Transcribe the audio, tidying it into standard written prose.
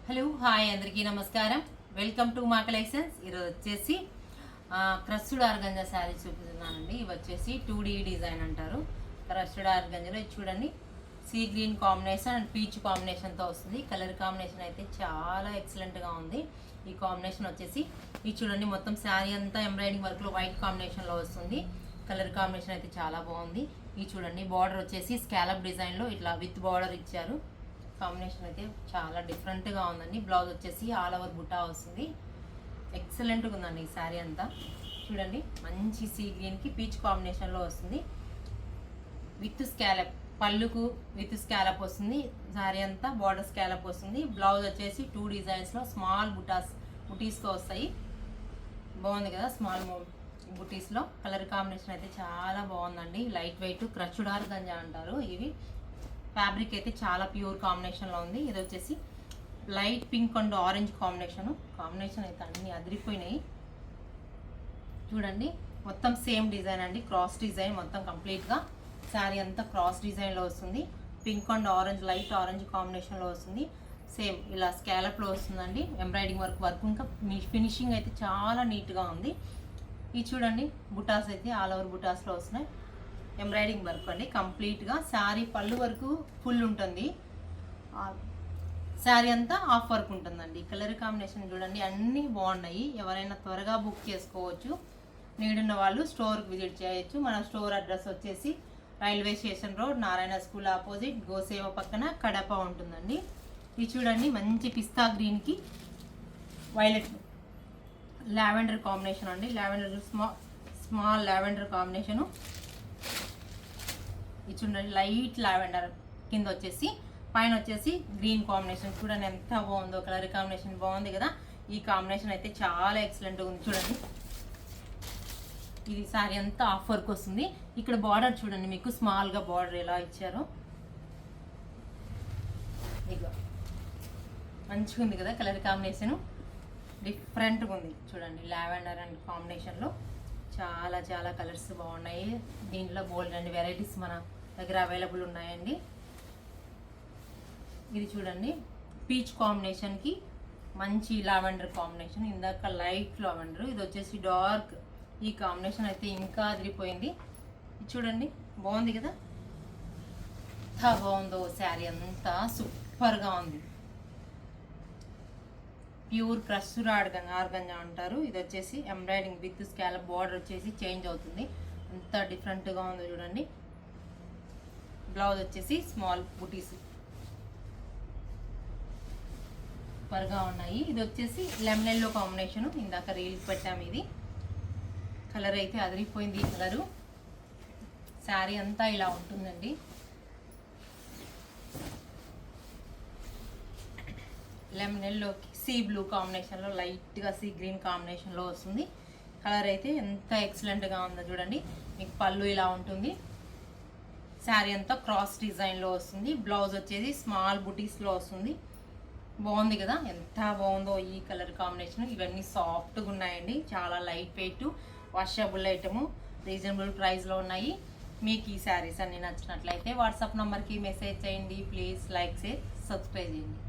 Hello hi అందరికీ నమస్కారం. Welcome to మా కలెక్షన్స్. ఈరోజు వచ్చేసి క్రస్డ్ ఆర్గంజా శారీ చూపిస్తున్నానండి. ఇవి వచ్చేసి 2D డిజైన్ అంటారు. క్రస్డ్ ఆర్గంజాలో ఇది చూడండి, sea green combination and peach కాంబినేషన్తో వస్తుంది. కలర్ కాంబినేషన్ అయితే చాలా ఎక్సలెంట్గా ఉంది. ఈ కాంబినేషన్ వచ్చేసి ఇది చూడండి, మొత్తం శారీ అంతా ఎంబ్రాయిడింగ్ వర్క్లో వైట్ కాంబినేషన్లో వస్తుంది. కలర్ కాంబినేషన్ అయితే చాలా బాగుంది. ఇది చూడండి, బార్డర్ వచ్చేసి స్కాలప్ డిజైన్లో ఇట్లా విత్ బార్డర్ ఇచ్చారు. కాంబినేషన్ అయితే చాలా డిఫరెంట్గా ఉందండి. బ్లౌజ్ వచ్చేసి ఆల్ ఓవర్ బుట్టా వస్తుంది. ఎక్సలెంట్గా ఉందండి ఈ శారీ అంతా. చూడండి, మంచి సీ గ్రీన్కి పీచ్ కాంబినేషన్లో వస్తుంది. విత్ స్కాలప్ పళ్ళుకు విత్ స్కాలప్ వస్తుంది. శారీ అంతా బార్డర్ స్కాలప్ వస్తుంది. బ్లౌజ్ వచ్చేసి 2 డిజైన్స్లో స్మాల్ బుటీస్తో వస్తాయి. బాగుంది కదా, స్మాల్ బుటీస్లో. కలర్ కాంబినేషన్ అయితే చాలా బాగుందండి. లైట్ వెయిట్ క్రష్డ్ ఆర్గంజా అంటారు. ఇవి ఫ్యాబ్రిక్ అయితే చాలా ప్యూర్ కాంబినేషన్లో ఉంది. ఇది వచ్చేసి light pink and orange combination అయితే అన్నీ అదిరిపోయినాయి. చూడండి, మొత్తం సేమ్ డిజైన్ అండి, క్రాస్ డిజైన్ మొత్తం కంప్లీట్గా. శారీ అంతా క్రాస్ డిజైన్లో వస్తుంది. Pink and orange, light orange కాంబినేషన్లో వస్తుంది. సేమ్ ఇలా స్కాలప్లో వస్తుందండి. ఎంబ్రాయిడింగ్ వర్క్ ఇంకా ఫినిషింగ్ అయితే చాలా నీట్గా ఉంది. ఇది చూడండి, బుటాస్ అయితే ఆల్ ఓవర్ బుటాస్లో వస్తున్నాయి. ఎంబ్రాయిడింగ్ వర్క్ అండి కంప్లీట్గా. శారీ పళ్ళు వరకు ఫుల్ ఉంటుంది, శారీ అంతా హాఫ్ వర్క్ ఉంటుందండి. కలర్ కాంబినేషన్ చూడండి, అన్నీ బాగున్నాయి. ఎవరైనా త్వరగా బుక్ చేసుకోవచ్చు. నీడున్న వాళ్ళు స్టోర్కి విజిట్ చేయొచ్చు. మన స్టోర్ అడ్రస్ వచ్చేసి railway station road, Narayana school opposite, గోసేవ పక్కన, కడప ఉంటుందండి. ఇది చూడండి, మంచి పిస్తా గ్రీన్కి వైలెట్ లావెండర్ కాంబినేషన్ అండి. Lavender small lavender combination. ఇది చూడండి, లైట్ లావెండర్ కింద వచ్చేసి, పైన వచ్చేసి గ్రీన్ కాంబినేషన్. చూడండి ఎంత బాగుందో, కలర్ కాంబినేషన్ బాగుంది కదా. ఈ కాంబినేషన్ అయితే చాలా ఎక్సలెంట్గా ఉంది. చూడండి, ఇది శారీ అంతా హాఫ్ వర్క్ వస్తుంది. ఇక్కడ బార్డర్ చూడండి, మీకు స్మాల్గా బార్డర్ ఎలా ఇచ్చారో. ఇక మంచిగా ఉంది కదా కలర్ కాంబినేషను, డిఫరెంట్గా ఉంది. చూడండి, లావెండర్ అండ్ కాంబినేషన్లో చాలా చాలా కలర్స్ బాగున్నాయి. దీంట్లో బోల్డ్ అండ్ వెరైటీస్ మన దగ్గర అవైలబుల్ ఉన్నాయండి. ఇది చూడండి, పీచ్ కాంబినేషన్కి మంచి లావెండర్ కాంబినేషన్. ఇందాక లైట్ లావెండర్, ఇది వచ్చేసి డార్క్. ఈ కాంబినేషన్ అయితే ఇంకా అదిరిపోయింది. ఇది చూడండి, బాగుంది కదా, ఎంత బాగుందో. శారీ అంతా సూపర్గా ఉంది. ప్యూర్ క్రష్డ్ ఆర్గంజా అంటారు. ఇది వచ్చేసి ఎంబ్రాయిడింగ్ విత్ స్కాలప్ బార్డర్ వచ్చేసి చేంజ్ అవుతుంది. అంత డిఫరెంట్గా ఉందో చూడండి. బ్లౌజ్ వచ్చేసి స్మాల్ బుటీస్ సూపర్గా ఉన్నాయి. ఇది వచ్చేసి లెమన్ ఎల్లో కాంబినేషన్. ఇందాక రీల్స్ పెట్టాము. ఇది కలర్ అయితే అదిరిపోయింది. ఈ కలరు శారీ అంతా ఇలా ఉంటుందండి. లెమన్ ఎల్లోకి సీ బ్లూ కాంబినేషన్లో, లైట్గా సీ గ్రీన్ కాంబినేషన్లో వస్తుంది. కలర్ అయితే ఎంత ఎక్సలెంట్గా ఉందో చూడండి. మీకు పళ్ళు ఇలా ఉంటుంది. శారీ అంతా క్రాస్ డిజైన్లో వస్తుంది. బ్లౌజ్ వచ్చేసి స్మాల్ బుటీస్లో వస్తుంది. బాగుంది కదా, ఎంత బాగుందో ఈ కలర్ కాంబినేషన్. ఇవన్నీ సాఫ్ట్గా ఉన్నాయండి, చాలా light weight, washable item, reasonable ప్రైస్లో ఉన్నాయి. మీకు ఈ శారీస్ అన్నీ నచ్చినట్లయితే వాట్సాప్ నెంబర్కి మెసేజ్ చేయండి. ప్లీజ్ లైక్, షేర్, సబ్స్క్రైబ్ చేయండి.